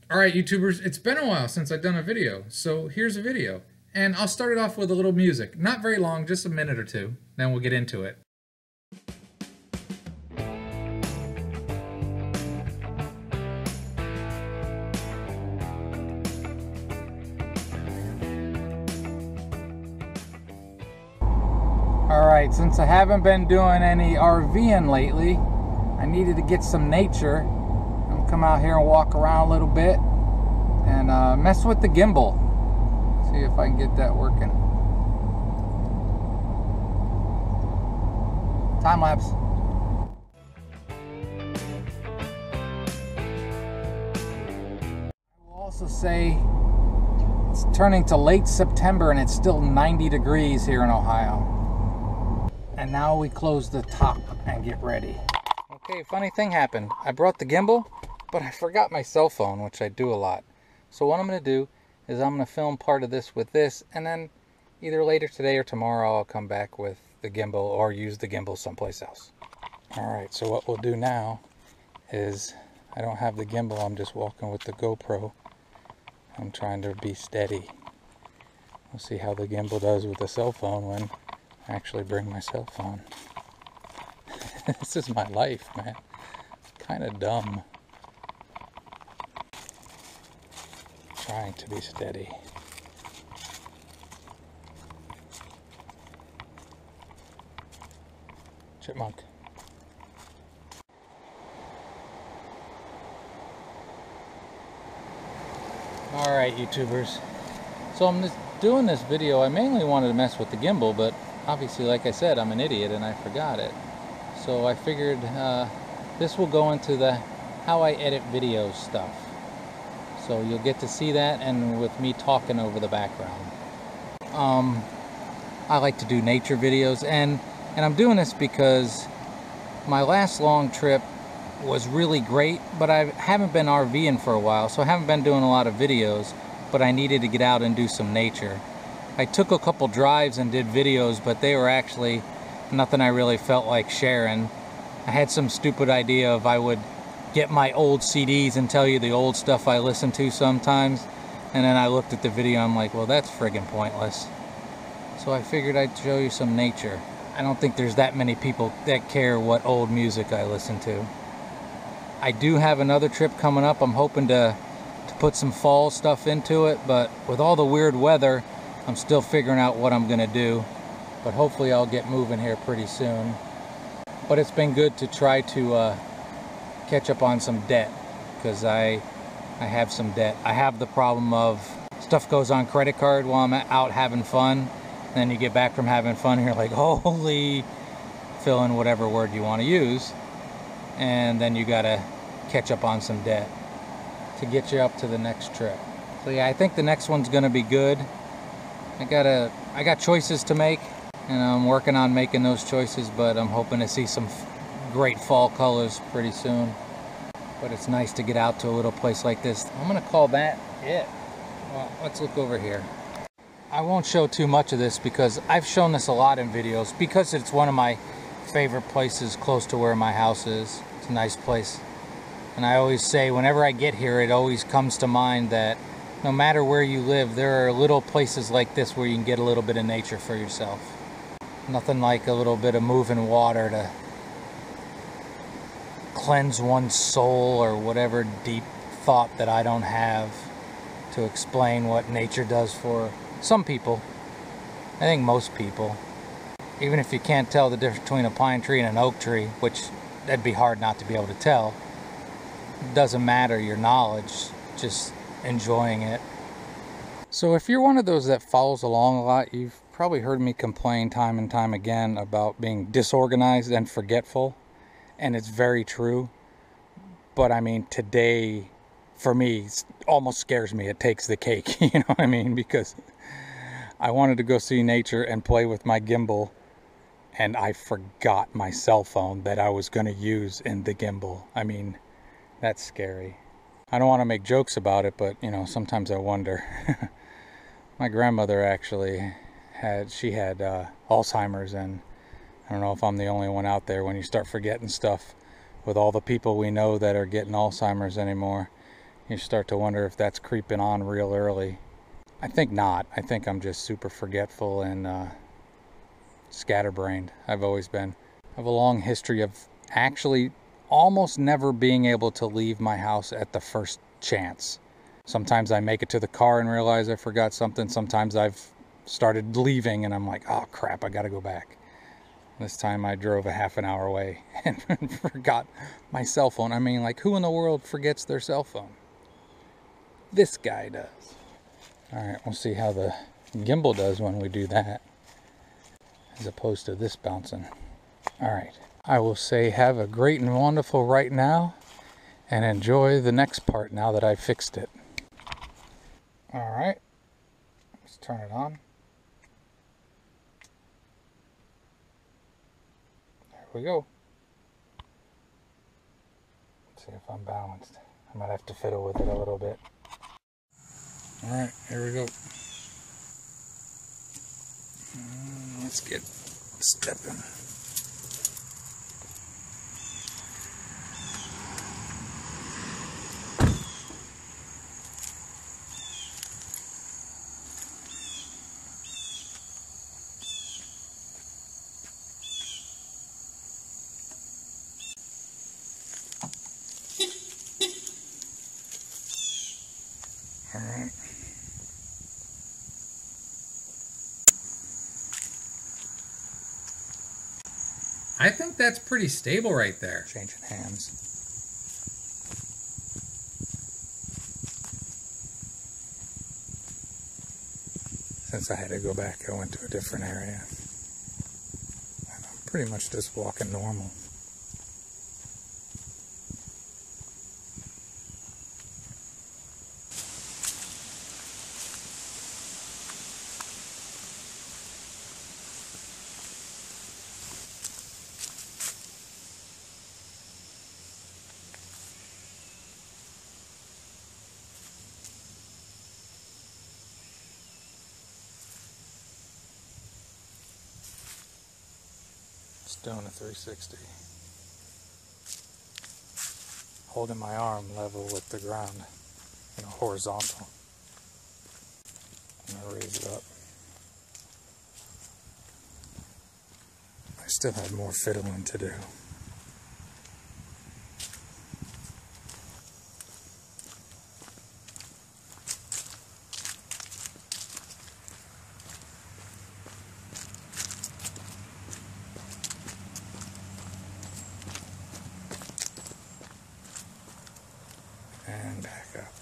Alright YouTubers, it's been a while since I've done a video, so here's a video. And I'll start it off with a little music. Not very long, just a minute or two, then we'll get into it. Alright, since I haven't been doing any RVing lately, I needed to get some nature. I'm gonna come out here and walk around a little bit and mess with the gimbal. See if I can get that working. Time lapse. I will also say it's turning to late September and it's still 90 degrees here in Ohio. And now we close the top and get ready. Okay, funny thing happened. I brought the gimbal, but I forgot my cell phone, which I do a lot. So what I'm gonna do is I'm gonna film part of this with this, and then either later today or tomorrow I'll come back with the gimbal or use the gimbal someplace else. All right, so what we'll do now is, I don't have the gimbal, I'm just walking with the GoPro. I'm trying to be steady. We'll see how the gimbal does with the cell phone when I actually bring my cell phone. This is my life, man. It's kind of dumb. Trying to be steady. Chipmunk. Alright, YouTubers. So I'm just doing this video. I mainly wanted to mess with the gimbal, but obviously, like I said, I'm an idiot and I forgot it. So I figured this will go into the how I edit videos stuff. So you'll get to see that, and with me talking over the background. I like to do nature videos, and I'm doing this because my last long trip was really great, but I haven't been RVing for a while, so I haven't been doing a lot of videos, but I needed to get out and do some nature. I took a couple drives and did videos, but they were actually nothing I really felt like sharing. I had some stupid idea of I would get my old CDs and tell you the old stuff I listen to sometimes, and then I looked at the video and I'm like, well, that's friggin' pointless. So I figured I'd show you some nature. I don't think there's that many people that care what old music I listen to. I do have another trip coming up. I'm hoping to put some fall stuff into it, but with all the weird weather, I'm still figuring out what I'm gonna do, but hopefully I'll get moving here pretty soon. But it's been good to try to catch up on some debt, because I have some debt. I have the problem of stuff goes on credit card while I'm out having fun, then you get back from having fun and you're like, holy, fill in whatever word you want to use, and then you gotta catch up on some debt to get you up to the next trip. So yeah, I think the next one's gonna be good. I got choices to make, and I'm working on making those choices, but I'm hoping to see some great fall colors pretty soon. But it's nice to get out to a little place like this. I'm gonna call that it. Well, let's look over here. I won't show too much of this because I've shown this a lot in videos, because it's one of my favorite places close to where my house is. It's a nice place. And I always say, whenever I get here, it always comes to mind that no matter where you live, there are little places like this where you can get a little bit of nature for yourself. Nothing like a little bit of moving water to cleanse one's soul, or whatever deep thought that I don't have to explain what nature does for some people. I think most people. Even if you can't tell the difference between a pine tree and an oak tree, which that'd be hard not to be able to tell, it doesn't matter your knowledge, just enjoying it. So if you're one of those that follows along a lot, you've probably heard me complain time and time again about being disorganized and forgetful, and it's very true. But I mean, today for me almost scares me. It takes the cake, you know what I mean? Because I wanted to go see nature and play with my gimbal, and I forgot my cell phone that I was going to use in the gimbal. I mean, that's scary. I don't want to make jokes about it, but you know, sometimes I wonder. My grandmother actually had Alzheimer's, and I don't know if I'm the only one out there when you start forgetting stuff with all the people we know that are getting Alzheimer's anymore. You start to wonder if that's creeping on real early. I think not. I think I'm just super forgetful and scatterbrained. I've always been. I have a long history of actually almost never being able to leave my house at the first chance. Sometimes I make it to the car and realize I forgot something. Sometimes I've started leaving and I'm like, oh crap, I gotta go back. This time I drove a half an hour away and forgot my cell phone. I mean, like, who in the world forgets their cell phone? This guy does. Alright, we'll see how the gimbal does when we do that, as opposed to this bouncing. Alright, I will say have a great and wonderful right now, and enjoy the next part now that I've fixed it. Alright, let's turn it on. We go. Let's see if I'm balanced. I might have to fiddle with it a little bit. Alright, here we go. Let's get stepping. Alright. I think that's pretty stable right there. Changing hands. Since I had to go back, I went to a different area. And I'm pretty much just walking normal. Just doing a 360. Holding my arm level with the ground, horizontal. I'm gonna raise it up. I still have more fiddling to do. And back up.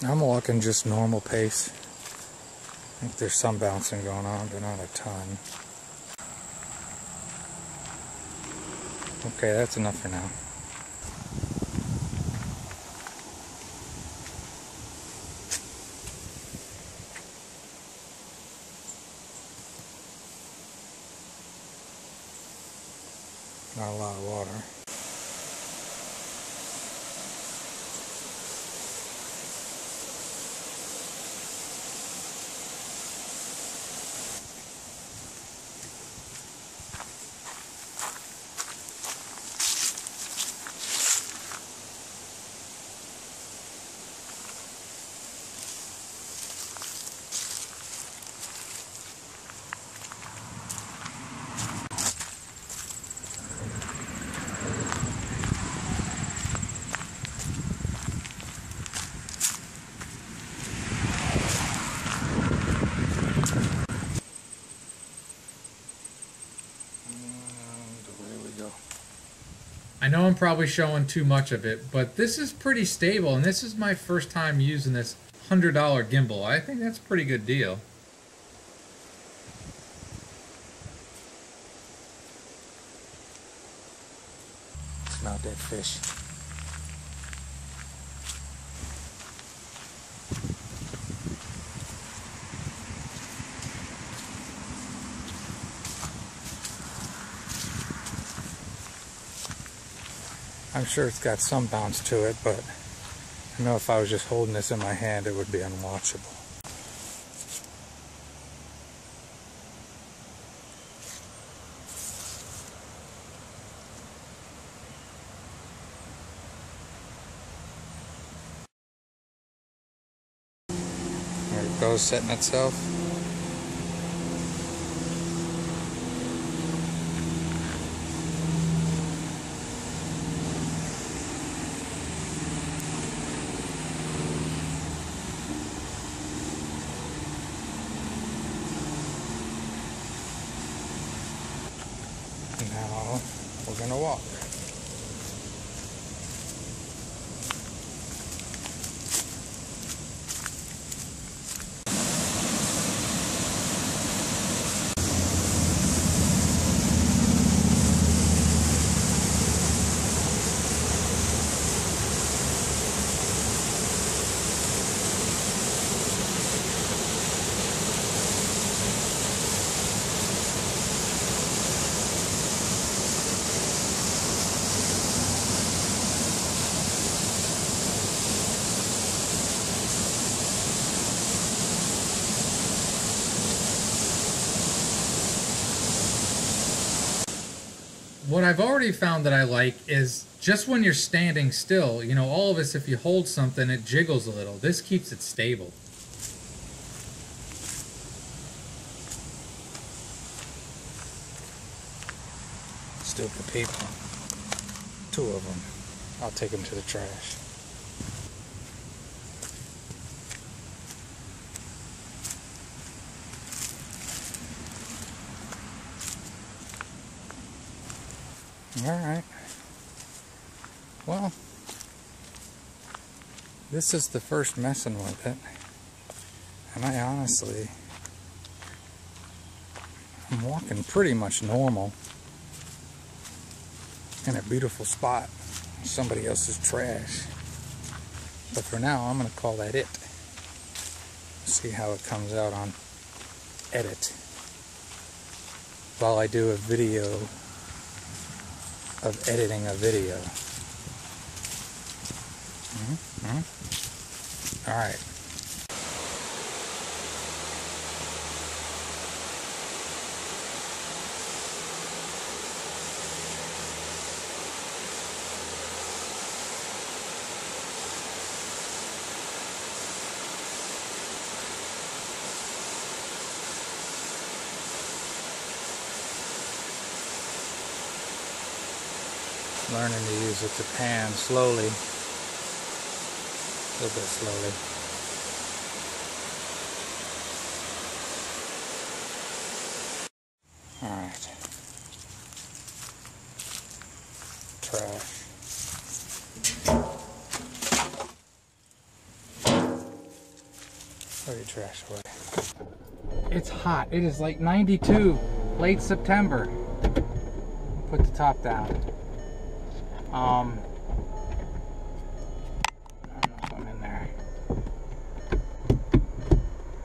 I'm walking just normal pace. I think there's some bouncing going on, but not a ton. Okay, that's enough for now. Not a lot of water. I know I'm probably showing too much of it, but this is pretty stable, and this is my first time using this $100 gimbal. I think that's a pretty good deal. fish. I'm sure it's got some bounce to it, but I know if I was just holding this in my hand, it would be unwatchable. There it goes, setting itself. Now we're gonna walk. What I've already found that I like is just when you're standing still, you know, all of us, if you hold something, it jiggles a little. This keeps it stable. Stupid people. 2 of them. I'll take them to the trash. Alright, well, this is the first messing with it, and I honestly, I'm walking pretty much normal in a beautiful spot, somebody else's trash, but for now I'm going to call that it. See how it comes out on edit while I do a video of editing a video. All right. Learning to use it to pan slowly, a little bit slowly. All right, trash. Throw your trash away. It's hot. It is like 92, late September. Put the top down. I don't know if I'm in there.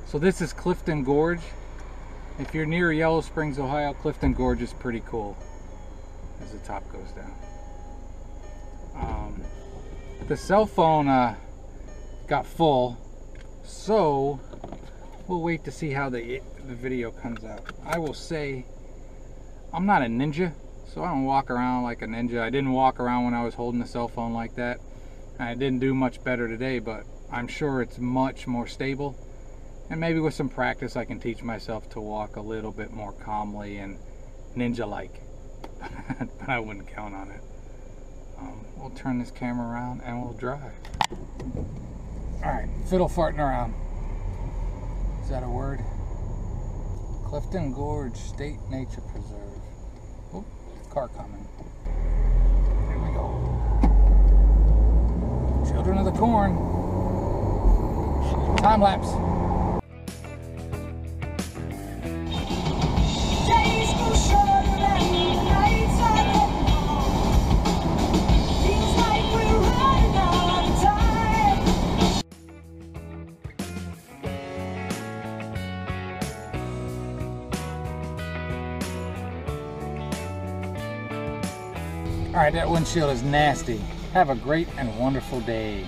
So this is Clifton Gorge. If you're near Yellow Springs, Ohio, Clifton Gorge is pretty cool as the top goes down. The cell phone got full, so we'll wait to see how the video comes out. I will say I'm not a ninja, so I don't walk around like a ninja. I didn't walk around when I was holding the cell phone like that. I didn't do much better today, but I'm sure it's much more stable. And maybe with some practice I can teach myself to walk a little bit more calmly and ninja-like. But I wouldn't count on it. We'll turn this camera around and we'll drive. Alright, fiddle farting around. Is that a word? Clifton Gorge State Nature Preserve. Oh, car coming. There we go. Children of the Corn. Time lapse. Days go shorter and the nights are long. The All right, that windshield is nasty. Have a great and wonderful day.